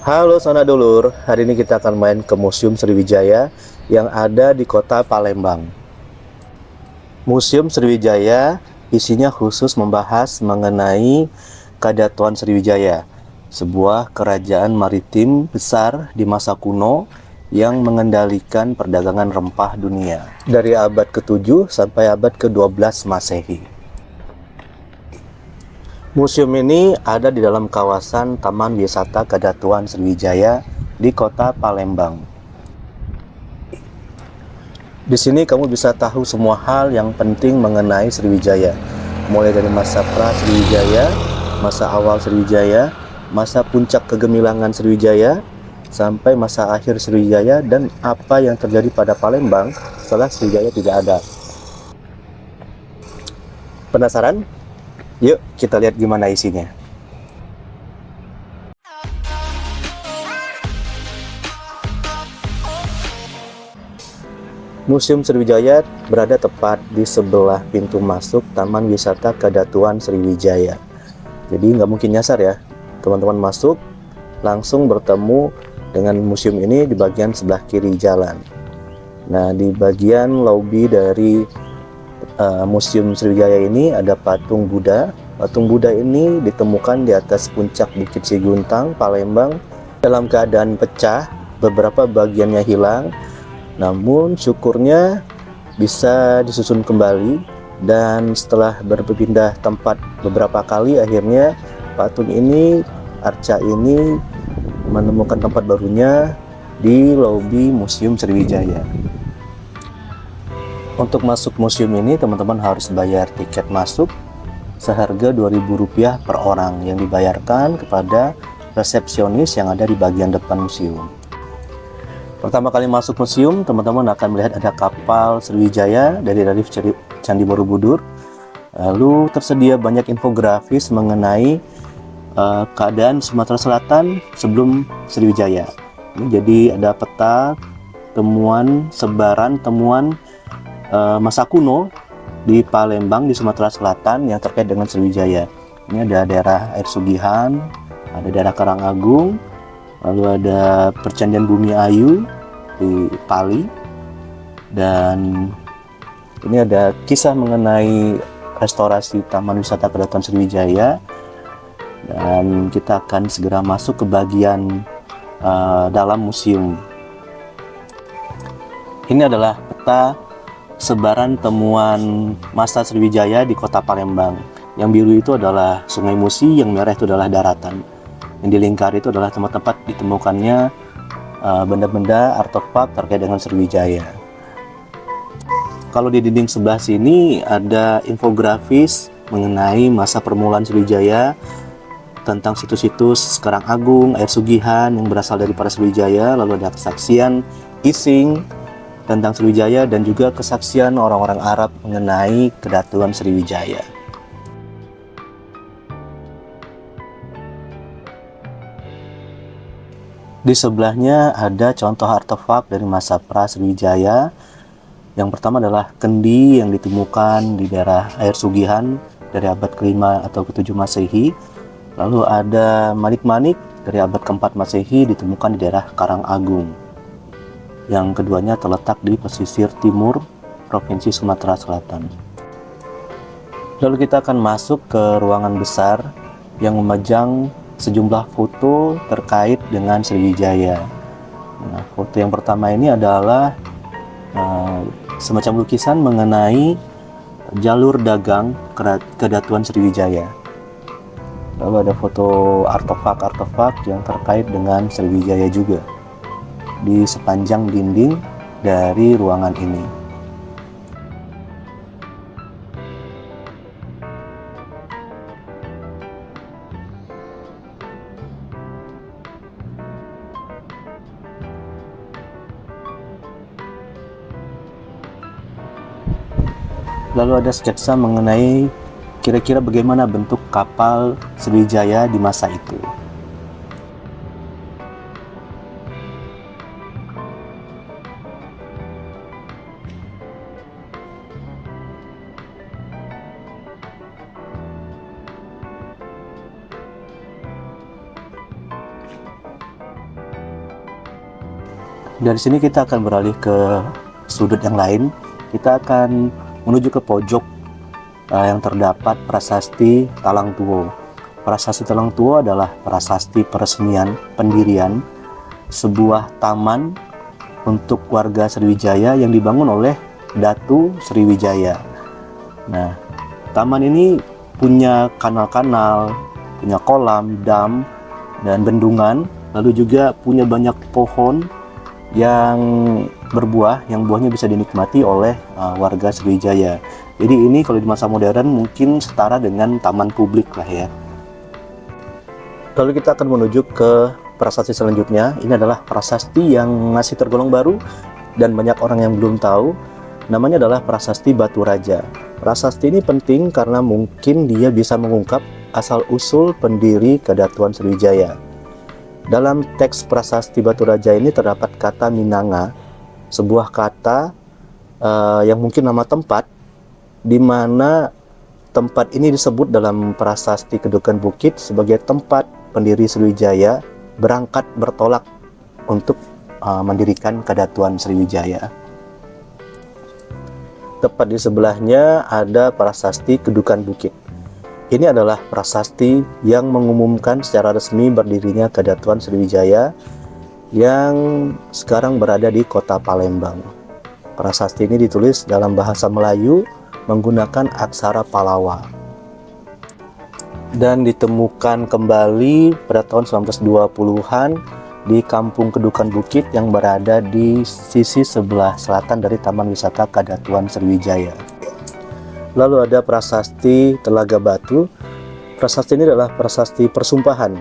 Halo Sana Dulur, hari ini kita akan main ke Museum Sriwijaya yang ada di kota Palembang. Museum Sriwijaya isinya khusus membahas mengenai Kadatuan Sriwijaya, sebuah kerajaan maritim besar di masa kuno yang mengendalikan perdagangan rempah dunia dari abad ke-7 sampai abad ke-12 Masehi. Museum ini ada di dalam kawasan Taman Wisata Kadatuan Sriwijaya di kota Palembang. Di sini kamu bisa tahu semua hal yang penting mengenai Sriwijaya, mulai dari masa pra Sriwijaya, masa awal Sriwijaya, masa puncak kegemilangan Sriwijaya, sampai masa akhir Sriwijaya dan apa yang terjadi pada Palembang setelah Sriwijaya tidak ada. Penasaran? Yuk kita lihat gimana isinya. Museum Sriwijaya berada tepat di sebelah pintu masuk Taman Wisata Kadatuan Sriwijaya. Jadi nggak mungkin nyasar ya. Teman-teman masuk langsung bertemu dengan museum ini di bagian sebelah kiri jalan. Nah, di bagian lobi dari Museum Sriwijaya ini ada patung Buddha. Patung Buddha ini ditemukan di atas puncak Bukit Siguntang, Palembang, dalam keadaan pecah, beberapa bagiannya hilang. Namun syukurnya bisa disusun kembali, dan setelah berpindah tempat beberapa kali, akhirnya patung ini, arca ini menemukan tempat barunya di lobi Museum Sriwijaya. Untuk masuk museum ini teman-teman harus bayar tiket masuk seharga Rp2.000 per orang yang dibayarkan kepada resepsionis yang ada di bagian depan museum. Pertama kali masuk museum, teman-teman akan melihat ada kapal Sriwijaya dari relief Candi Borobudur. Lalu tersedia banyak infografis mengenai keadaan Sumatera Selatan sebelum Sriwijaya. Ini jadi ada peta temuan masa kuno di Palembang di Sumatera Selatan yang terkait dengan Sriwijaya. Ini ada daerah Air Sugihan, ada daerah Karangagung, lalu ada Percandian Bumi Ayu di Pali, dan ini ada kisah mengenai restorasi Taman Wisata Kadatuan Sriwijaya. Dan kita akan segera masuk ke bagian dalam museum. Ini adalah peta sebaran temuan masa Sriwijaya di kota Palembang. Yang biru itu adalah Sungai Musi, yang merah itu adalah daratan. Yang dilingkari itu adalah tempat-tempat ditemukannya benda-benda artefak terkait dengan Sriwijaya. Kalau di dinding sebelah sini ada infografis mengenai masa permulaan Sriwijaya, tentang situs-situs Karangagung, Air Sugihan yang berasal dari para Sriwijaya, lalu ada kesaksian Ising tentang Sriwijaya dan juga kesaksian orang-orang Arab mengenai Kadatuan Sriwijaya. Di sebelahnya ada contoh artefak dari masa pra Sriwijaya. Yang pertama adalah kendi yang ditemukan di daerah Air Sugihan dari abad ke-5 atau ke-7 Masehi. Lalu ada manik-manik dari abad ke-4 Masehi ditemukan di daerah Karangagung. Yang keduanya terletak di pesisir timur Provinsi Sumatera Selatan. Lalu kita akan masuk ke ruangan besar yang memajang sejumlah foto terkait dengan Sriwijaya. Nah, foto yang pertama ini adalah semacam lukisan mengenai jalur dagang Kadatuan Sriwijaya. Lalu ada foto artefak-artefak yang terkait dengan Sriwijaya juga di sepanjang dinding dari ruangan ini. Lalu ada sketsa mengenai kira-kira bagaimana bentuk kapal Sriwijaya di masa itu. Dari sini kita akan beralih ke sudut yang lain. Kita akan menuju ke pojok yang terdapat prasasti Talang Tuo. Prasasti Talang Tuo adalah prasasti peresmian pendirian sebuah taman untuk warga Sriwijaya yang dibangun oleh Datu Sriwijaya. Nah, taman ini punya kanal-kanal, punya kolam, dam, dan bendungan, lalu juga punya banyak pohon yang berbuah, yang buahnya bisa dinikmati oleh warga Sriwijaya. Jadi ini kalau di masa modern mungkin setara dengan taman publik lah ya. Lalu kita akan menuju ke prasasti selanjutnya. Ini adalah prasasti yang masih tergolong baru dan banyak orang yang belum tahu. Namanya adalah prasasti Batu Raja. Prasasti ini penting karena mungkin dia bisa mengungkap asal-usul pendiri Kedatuan Sriwijaya. Dalam teks prasasti Batu Raja ini terdapat kata Minanga, sebuah kata yang mungkin nama tempat, di mana tempat ini disebut dalam prasasti Kedukan Bukit sebagai tempat pendiri Sriwijaya berangkat bertolak untuk mendirikan Kedatuan Sriwijaya. Tepat di sebelahnya ada prasasti Kedukan Bukit. Ini adalah prasasti yang mengumumkan secara resmi berdirinya Kedatuan Sriwijaya yang sekarang berada di kota Palembang. Prasasti ini ditulis dalam bahasa Melayu menggunakan aksara Palawa dan ditemukan kembali pada tahun 1920-an di Kampung Kedukan Bukit yang berada di sisi sebelah selatan dari Taman Wisata Kedatuan Sriwijaya. Lalu ada prasasti Telaga Batu. Prasasti ini adalah prasasti persumpahan,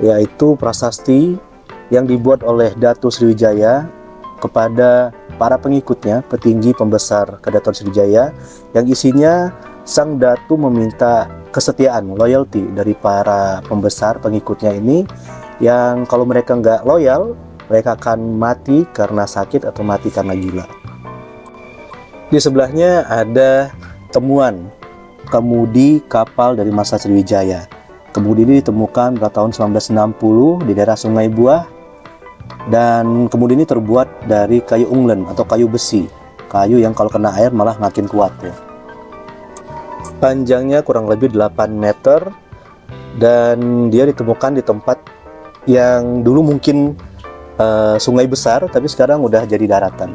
yaitu prasasti yang dibuat oleh Datu Sriwijaya kepada para pengikutnya, petinggi pembesar Kedatuan Sriwijaya, yang isinya sang Datu meminta kesetiaan, loyalty dari para pembesar pengikutnya ini, yang kalau mereka nggak loyal, mereka akan mati karena sakit atau mati karena gila. Di sebelahnya ada temuan kemudi kapal dari masa Sriwijaya. Kemudi ini ditemukan pada tahun 1960 di daerah Sungai Buah, dan kemudi ini terbuat dari kayu unglen atau kayu besi, kayu yang kalau kena air malah makin kuat ya. Panjangnya kurang lebih 8 meter dan dia ditemukan di tempat yang dulu mungkin sungai besar tapi sekarang udah jadi daratan.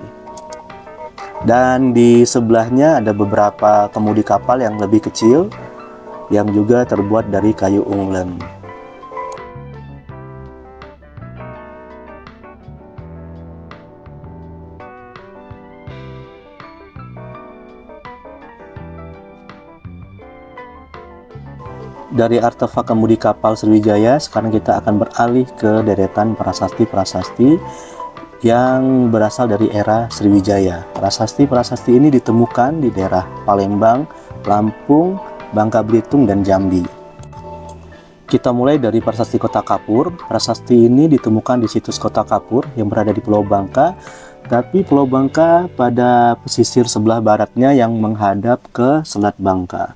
Dan di sebelahnya ada beberapa kemudi kapal yang lebih kecil yang juga terbuat dari kayu unglen. Dari artefak kemudi kapal Sriwijaya, sekarang kita akan beralih ke deretan prasasti-prasasti yang berasal dari era Sriwijaya. Prasasti-prasasti ini ditemukan di daerah Palembang, Lampung, Bangka Belitung, dan Jambi. Kita mulai dari prasasti Kota Kapur. Prasasti ini ditemukan di situs Kota Kapur yang berada di Pulau Bangka, tapi Pulau Bangka pada pesisir sebelah baratnya yang menghadap ke Selat Bangka.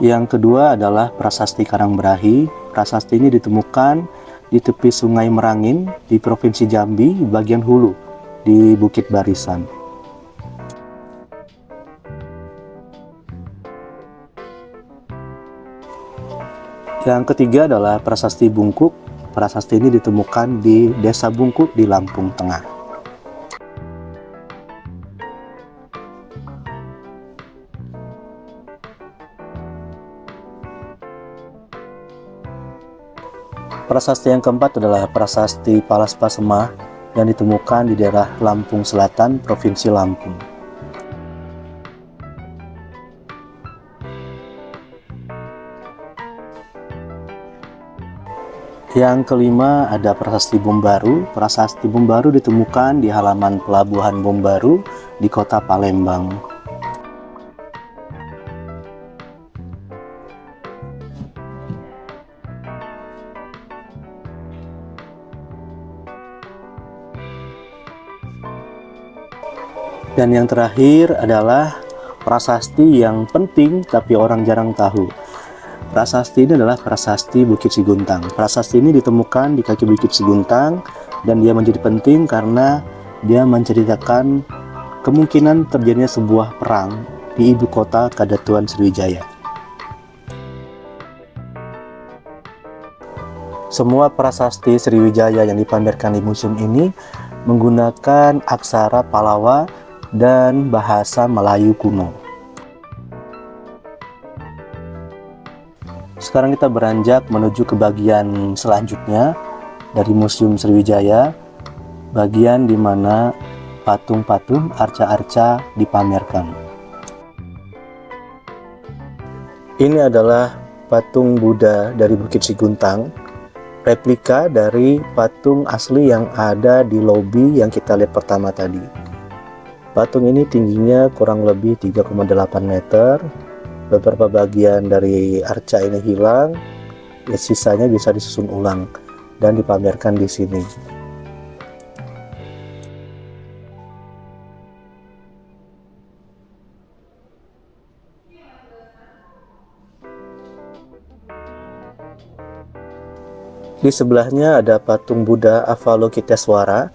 Yang kedua adalah prasasti Karangberahi. Prasasti ini ditemukan di tepi Sungai Merangin di Provinsi Jambi, bagian hulu di Bukit Barisan. Yang ketiga adalah prasasti Bungkuk. Prasasti ini ditemukan di Desa Bungkuk di Lampung Tengah. Prasasti yang keempat adalah prasasti Palas Pasemah yang ditemukan di daerah Lampung Selatan, Provinsi Lampung. Yang kelima ada prasasti Bombaru. Prasasti Bombaru ditemukan di halaman Pelabuhan Bombaru di Kota Palembang. Dan yang terakhir adalah prasasti yang penting tapi orang jarang tahu. Prasasti ini adalah prasasti Bukit Siguntang. Prasasti ini ditemukan di kaki Bukit Siguntang dan dia menjadi penting karena dia menceritakan kemungkinan terjadinya sebuah perang di ibu kota Kadatuan Sriwijaya. Semua prasasti Sriwijaya yang dipamerkan di museum ini menggunakan aksara Palawa dan bahasa Melayu kuno. Sekarang kita beranjak menuju ke bagian selanjutnya dari Museum Sriwijaya, bagian di mana patung-patung arca-arca dipamerkan. Ini adalah patung Buddha dari Bukit Siguntang, replika dari patung asli yang ada di lobi yang kita lihat pertama tadi. Patung ini tingginya kurang lebih 3,8 meter. Beberapa bagian dari arca ini hilang, ya sisanya bisa disusun ulang dan dipamerkan di sini. Di sebelahnya ada patung Buddha Avalokiteswara.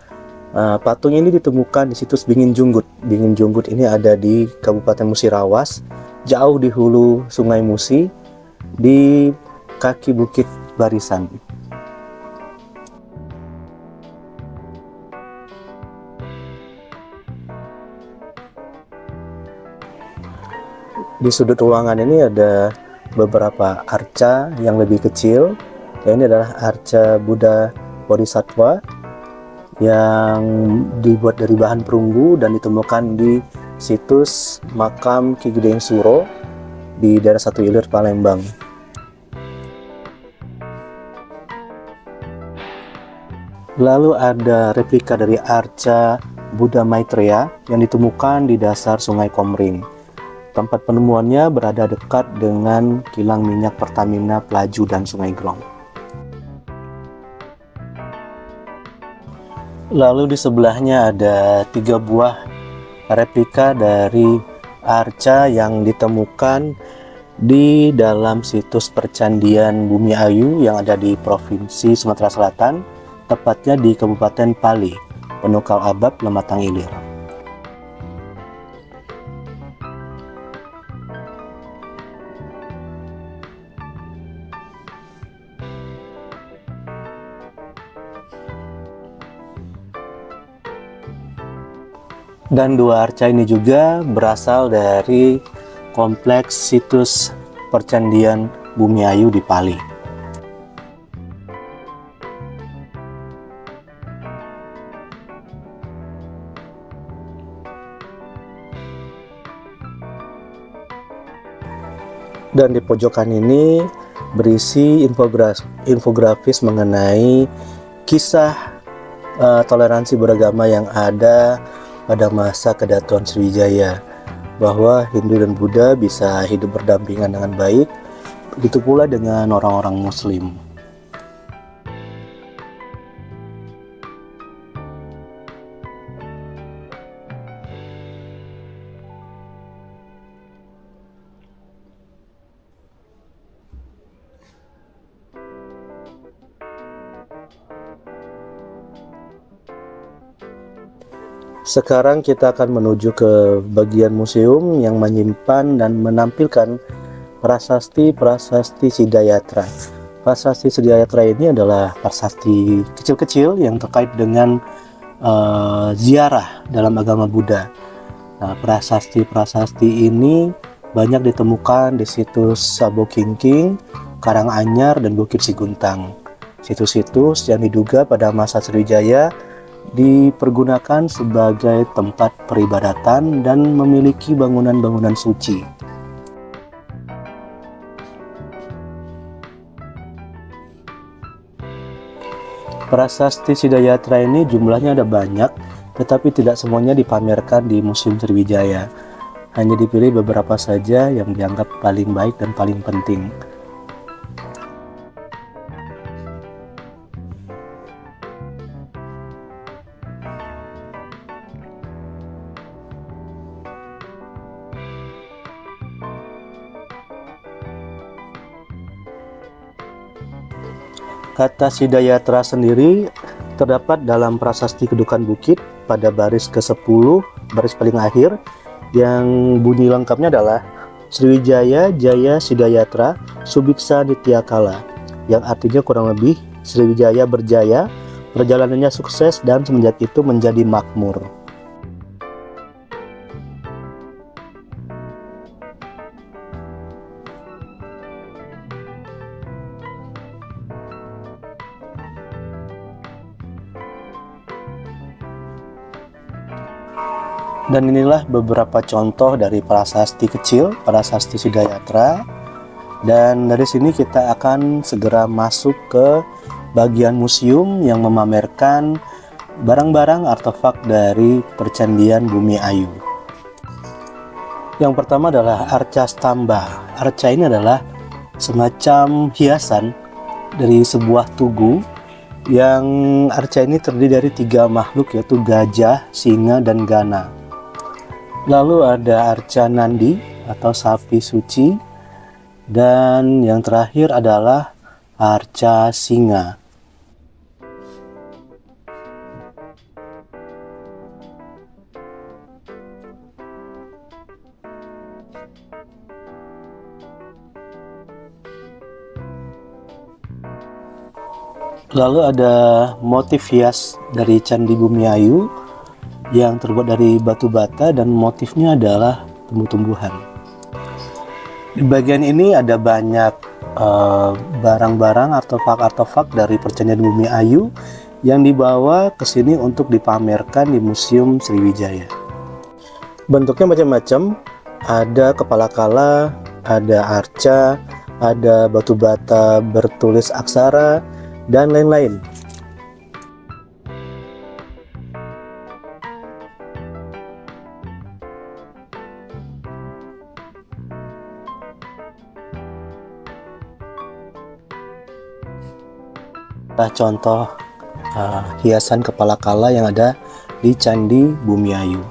Patung ini ditemukan di situs Bingin Junggut. Bingin Junggut ini ada di Kabupaten Musirawas, jauh di hulu Sungai Musi, di kaki Bukit Barisan. Di sudut ruangan ini ada beberapa arca yang lebih kecil. Ini adalah arca Buddha Bodhisattva yang dibuat dari bahan perunggu dan ditemukan di situs makam Ki Gedeng Suro di daerah Satu Ilir, Palembang. Lalu ada replika dari arca Buddha Maitreya yang ditemukan di dasar Sungai Komering. Tempat penemuannya berada dekat dengan kilang minyak Pertamina Pelaju dan Sungai Grong. Lalu di sebelahnya ada 3 buah replika dari arca yang ditemukan di dalam situs percandian Bumi Ayu yang ada di Provinsi Sumatera Selatan, tepatnya di Kabupaten Pali, Penukal Abab, Lematang Ilir. Dan 2 arca ini juga berasal dari kompleks situs percandian Bumi Ayu di Pali. Dan di pojokan ini berisi infografis mengenai kisah toleransi beragama yang ada pada masa Kadatuan Sriwijaya, bahwa Hindu dan Buddha bisa hidup berdampingan dengan baik, begitu pula dengan orang-orang Muslim. Sekarang kita akan menuju ke bagian museum yang menyimpan dan menampilkan prasasti Sidayatra. Prasasti Sidayatra ini adalah prasasti kecil-kecil yang terkait dengan ziarah dalam agama Buddha. Nah, prasasti ini banyak ditemukan di situs Sabo Kingking, Karanganyar, dan Bukit Siguntang. Situs-situs yang diduga pada masa Sriwijaya dipergunakan sebagai tempat peribadatan dan memiliki bangunan-bangunan suci. Prasasti Sidayatra ini jumlahnya ada banyak, tetapi tidak semuanya dipamerkan di Museum Sriwijaya. Hanya dipilih beberapa saja yang dianggap paling baik dan paling penting. Kata Sidayatra sendiri terdapat dalam prasasti Kedukan Bukit pada baris ke-10, baris paling akhir, yang bunyi lengkapnya adalah Sriwijaya Jaya Sidayatra Subiksa Nityakala, yang artinya kurang lebih Sriwijaya berjaya, perjalanannya sukses, dan semenjak itu menjadi makmur. Dan inilah beberapa contoh dari prasasti kecil, prasasti Sidayatra. Dan dari sini kita akan segera masuk ke bagian museum yang memamerkan barang-barang artefak dari Percandian Bumi Ayu. Yang pertama adalah arca stamba. Arca ini adalah semacam hiasan dari sebuah tugu, yang arca ini terdiri dari 3 makhluk, yaitu gajah, singa, dan gana. Lalu ada arca nandi atau sapi suci, dan yang terakhir adalah arca singa. Lalu ada motif hias dari Candi Bumi Ayu yang terbuat dari batu bata dan motifnya adalah tumbuh-tumbuhan. Di bagian ini ada banyak barang-barang, artefak-artefak dari Percandian Bumi Ayu yang dibawa ke sini untuk dipamerkan di Museum Sriwijaya. Bentuknya macam-macam, ada kepala kala, ada arca, ada batu bata bertulis aksara, dan lain-lain. Contoh hiasan kepala kala yang ada di Candi Bumi Ayu.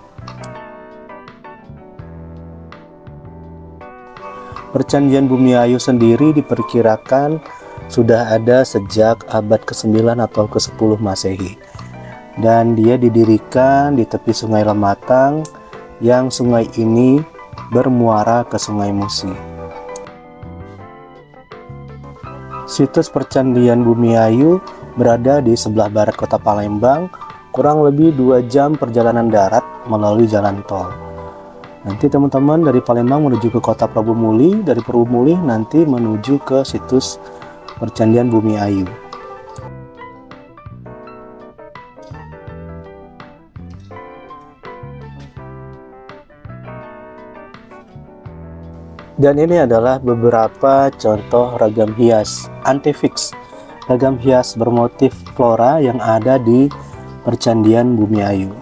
Percandian Bumi Ayu sendiri diperkirakan sudah ada sejak abad ke-9 atau ke-10 Masehi, dan dia didirikan di tepi Sungai Lematang, yang sungai ini bermuara ke Sungai Musi. Situs Percandian Bumi Ayu berada di sebelah barat kota Palembang, kurang lebih 2 jam perjalanan darat melalui jalan tol. Nanti teman-teman dari Palembang menuju ke kota Prabu Muli, dari Prabu Muli nanti menuju ke situs Percandian Bumi Ayu. Dan ini adalah beberapa contoh ragam hias antifix, ragam hias bermotif flora yang ada di Percandian Bumi Ayu.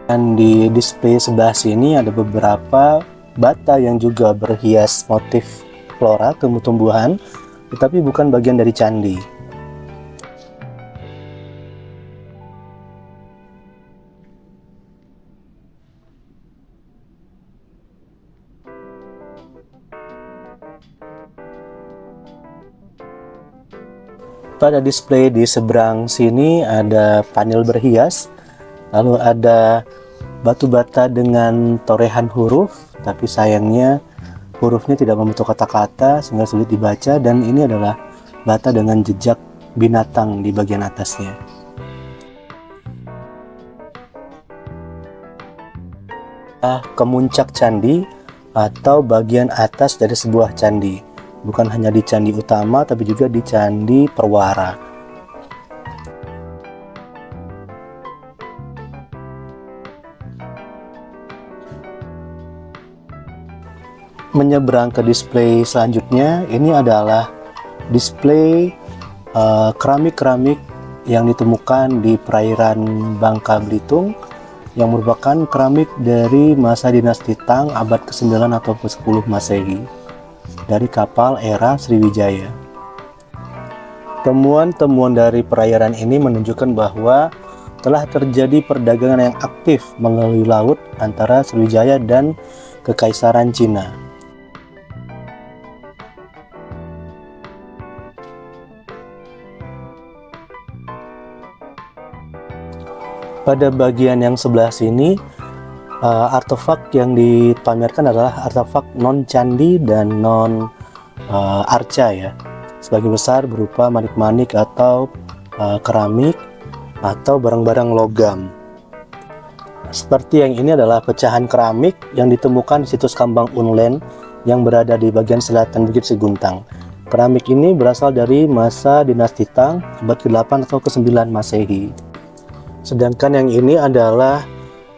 Dan di display sebelah sini ada beberapa bata yang juga berhias motif flora, tumbuh-tumbuhan, tetapi bukan bagian dari candi. Pada display di seberang sini ada panel berhias, lalu ada batu bata dengan torehan huruf, tapi sayangnya hurufnya tidak membentuk kata-kata sehingga sulit dibaca, dan ini adalah bata dengan jejak binatang di bagian atasnya. Kemuncak candi atau bagian atas dari sebuah candi, bukan hanya di candi utama tapi juga di candi Perwara. Menyeberang ke display selanjutnya, ini adalah display keramik-keramik yang ditemukan di perairan Bangka Belitung, yang merupakan keramik dari masa dinasti Tang abad ke-9 atau ke-10 Masehi dari kapal era Sriwijaya. Temuan-temuan dari perairan ini menunjukkan bahwa telah terjadi perdagangan yang aktif melalui laut antara Sriwijaya dan Kekaisaran Cina. Pada bagian yang sebelah sini, artefak yang dipamerkan adalah artefak non-candi dan non-arca ya. Sebagian besar berupa manik-manik atau keramik atau barang-barang logam. Seperti yang ini adalah pecahan keramik yang ditemukan di situs Kambang Unlen yang berada di bagian selatan Bukit Seguntang. Keramik ini berasal dari masa dinasti Tang abad ke-8 atau ke-9 Masehi. Sedangkan yang ini adalah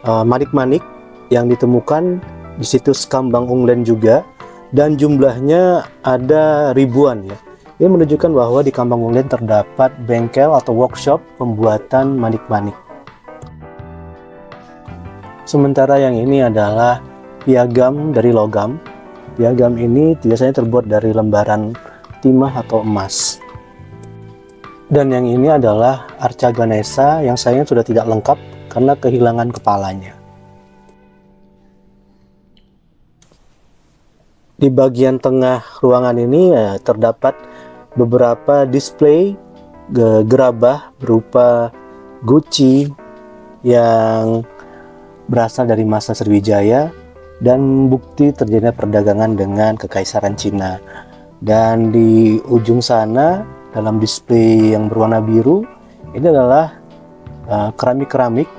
manik-manik yang ditemukan di situs Kambang Unlen juga, dan jumlahnya ada ribuan ya. Ini menunjukkan bahwa di Kambang Unlen terdapat bengkel atau workshop pembuatan manik-manik. Sementara yang ini adalah piagam dari logam. Piagam ini biasanya terbuat dari lembaran timah atau emas. Dan yang ini adalah arca Ganesha yang sayangnya sudah tidak lengkap karena kehilangan kepalanya. Di bagian tengah ruangan ini terdapat beberapa display gerabah berupa guci yang berasal dari masa Sriwijaya dan bukti terjadinya perdagangan dengan Kekaisaran Cina. Dan di ujung sana dalam display yang berwarna biru, ini adalah keramik-keramik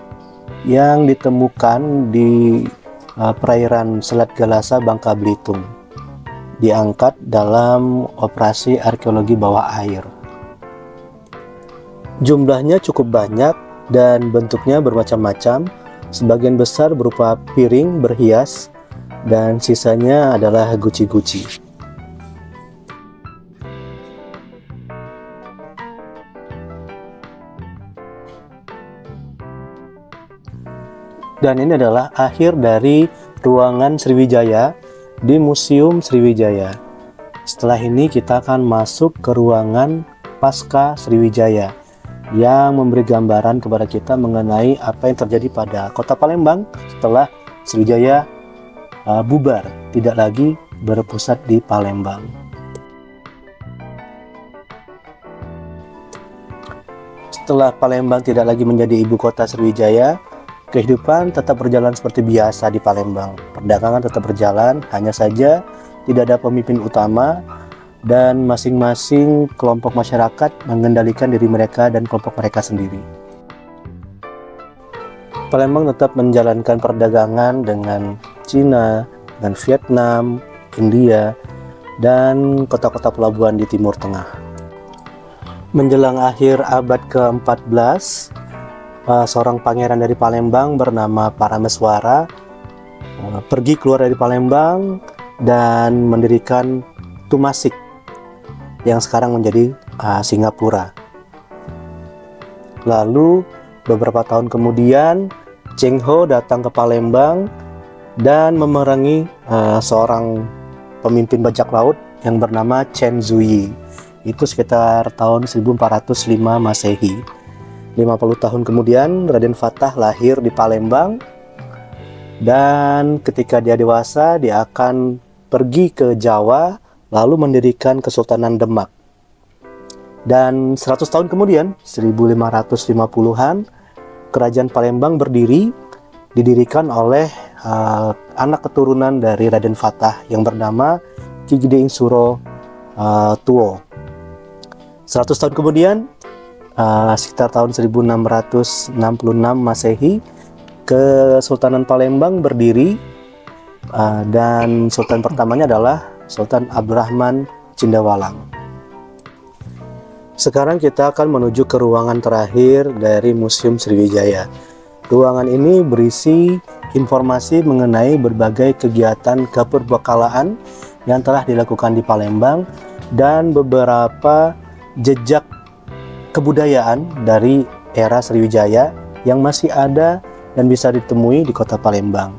yang ditemukan di perairan Selat Galasa, Bangka Belitung, diangkat dalam operasi arkeologi bawah air. Jumlahnya cukup banyak dan bentuknya bermacam-macam, sebagian besar berupa piring berhias dan sisanya adalah guci-guci. Dan ini adalah akhir dari ruangan Sriwijaya di Museum Sriwijaya. Setelah ini kita akan masuk ke ruangan Pasca Sriwijaya yang memberi gambaran kepada kita mengenai apa yang terjadi pada kota Palembang setelah Sriwijaya bubar, tidak lagi berpusat di Palembang. Setelah Palembang tidak lagi menjadi ibu kota Sriwijaya, kehidupan tetap berjalan seperti biasa di Palembang. Perdagangan tetap berjalan, hanya saja tidak ada pemimpin utama dan masing-masing kelompok masyarakat mengendalikan diri mereka dan kelompok mereka sendiri. Palembang tetap menjalankan perdagangan dengan Cina, dan Vietnam, India, dan kota-kota pelabuhan di Timur Tengah. Menjelang akhir abad ke-14, seorang pangeran dari Palembang bernama Parameswara pergi keluar dari Palembang dan mendirikan Tumasik yang sekarang menjadi Singapura. Lalu beberapa tahun kemudian Cheng Ho datang ke Palembang dan memerangi seorang pemimpin bajak laut yang bernama Chen Zuyi. Itu sekitar tahun 1405 Masehi. 50 tahun kemudian Raden Fatah lahir di Palembang, dan ketika dia dewasa dia akan pergi ke Jawa lalu mendirikan Kesultanan Demak. Dan 100 tahun kemudian 1550-an Kerajaan Palembang berdiri, didirikan oleh anak keturunan dari Raden Fatah yang bernama Ki Gede Suro Tuo. 100 tahun kemudian sekitar tahun 1666 Masehi, Kesultanan Palembang berdiri, dan sultan pertamanya adalah Sultan Abdurrahman Cindawalang. Sekarang kita akan menuju ke ruangan terakhir dari Museum Sriwijaya. Ruangan ini berisi informasi mengenai berbagai kegiatan keperbekalaan yang telah dilakukan di Palembang dan beberapa jejak kebudayaan dari era Sriwijaya yang masih ada dan bisa ditemui di kota Palembang.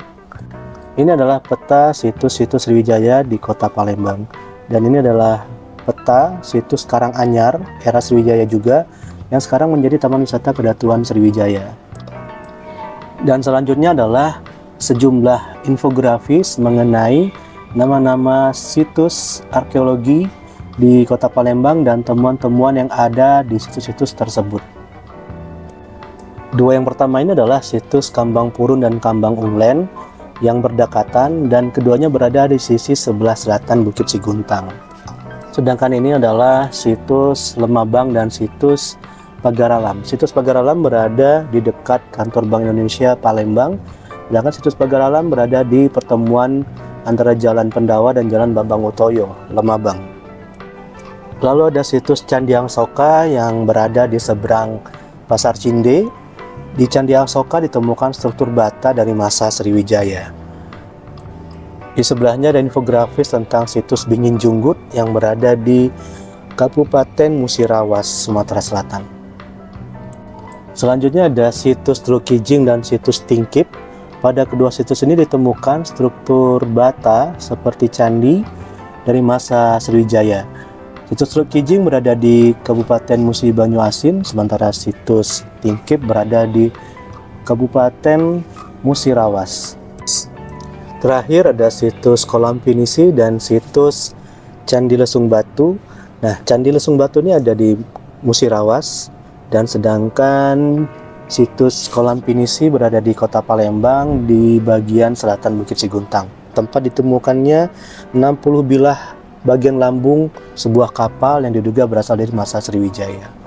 Ini adalah peta situs-situs Sriwijaya di kota Palembang, dan ini adalah peta situs Karanganyar era Sriwijaya juga yang sekarang menjadi Taman Wisata Kedatuan Sriwijaya. Dan selanjutnya adalah sejumlah infografis mengenai nama-nama situs arkeologi di Kota Palembang dan temuan-temuan yang ada di situs-situs tersebut. Dua yang pertama ini adalah situs Kambang Purun dan Kambang Umlen yang berdekatan dan keduanya berada di sisi sebelah selatan Bukit Siguntang. Sedangkan ini adalah situs Lemabang dan situs Pagar Alam. Situs Pagar Alam berada di dekat kantor Bank Indonesia Palembang, sedangkan situs Pagar Alam berada di pertemuan antara Jalan Pendawa dan Jalan Bambang Utoyo, Lemabang. Lalu ada situs Candi Angsoka yang berada di seberang Pasar Cinde. Di Candi Angsoka ditemukan struktur bata dari masa Sriwijaya. Di sebelahnya ada infografis tentang situs Bingin Junggut yang berada di Kabupaten Musirawas, Sumatera Selatan. Selanjutnya ada situs Teluk Kijing dan situs Tingkip. Pada kedua situs ini ditemukan struktur bata seperti candi dari masa Sriwijaya. Situs Teluk Kijing berada di Kabupaten Musi Banyuasin, sementara situs Tingkip berada di Kabupaten Musirawas. Terakhir ada situs Kolam Pinisi dan situs Candi Lesung Batu. Nah, Candi Lesung Batu ini ada di Musirawas, dan sedangkan situs Kolam Pinisi berada di Kota Palembang di bagian selatan Bukit Siguntang. Tempat ditemukannya 60 bilah bagian lambung sebuah kapal yang diduga berasal dari masa Sriwijaya.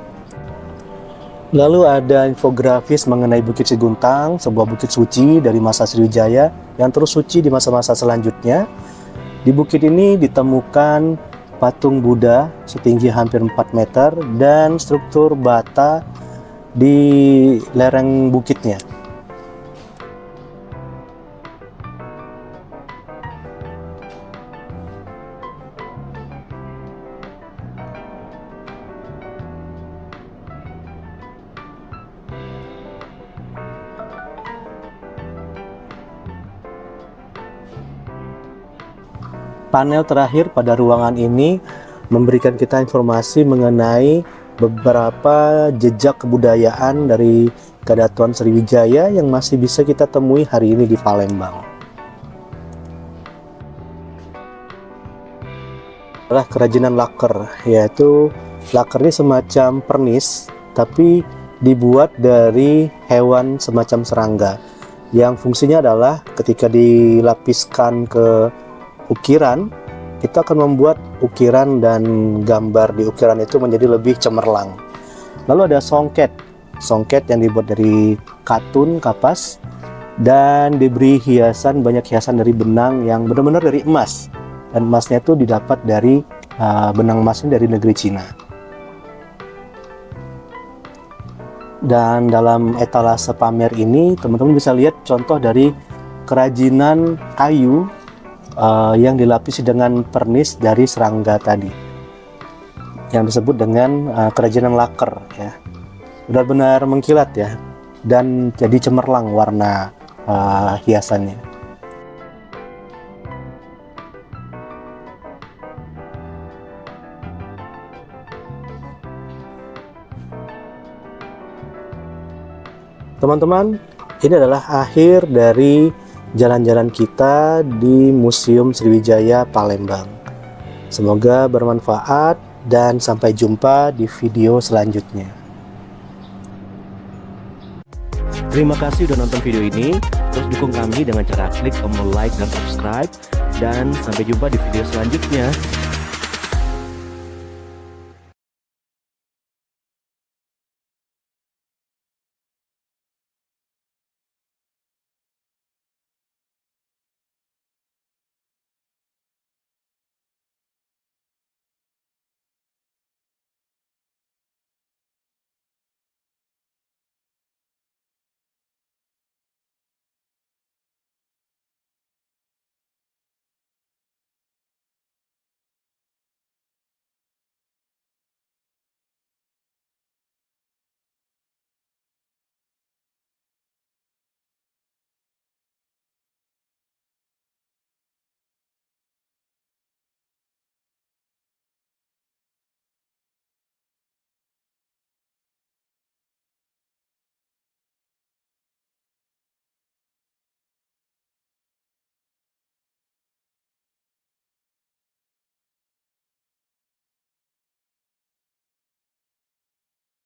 Lalu ada infografis mengenai Bukit Siguntang, sebuah bukit suci dari masa Sriwijaya yang terus suci di masa-masa selanjutnya. Di bukit ini ditemukan patung Buddha setinggi hampir 4 meter dan struktur bata di lereng bukitnya. Panel terakhir pada ruangan ini memberikan kita informasi mengenai beberapa jejak kebudayaan dari Kedatuan Sriwijaya yang masih bisa kita temui hari ini di Palembang. Adalah kerajinan laker, yaitu laker ini semacam pernis tapi dibuat dari hewan semacam serangga yang fungsinya adalah ketika dilapiskan ke ukiran, kita akan membuat ukiran dan gambar di ukiran itu menjadi lebih cemerlang. Lalu ada songket yang dibuat dari katun kapas dan diberi hiasan, banyak hiasan dari benang yang benar-benar dari emas, dan emasnya itu didapat dari benang emasnya dari negeri Cina. Dan dalam etalase pamer ini teman-teman bisa lihat contoh dari kerajinan kayu yang dilapisi dengan pernis dari serangga tadi, yang disebut dengan kerajinan laker ya. Benar-benar mengkilat ya, dan jadi cemerlang warna hiasannya. Teman-teman, ini adalah akhir dari jalan-jalan kita di Museum Sriwijaya Palembang. Semoga bermanfaat dan sampai jumpa di video selanjutnya. Terima kasih udah nonton video ini. Terus dukung kami dengan cara klik tombol like dan subscribe. Dan sampai jumpa di video selanjutnya.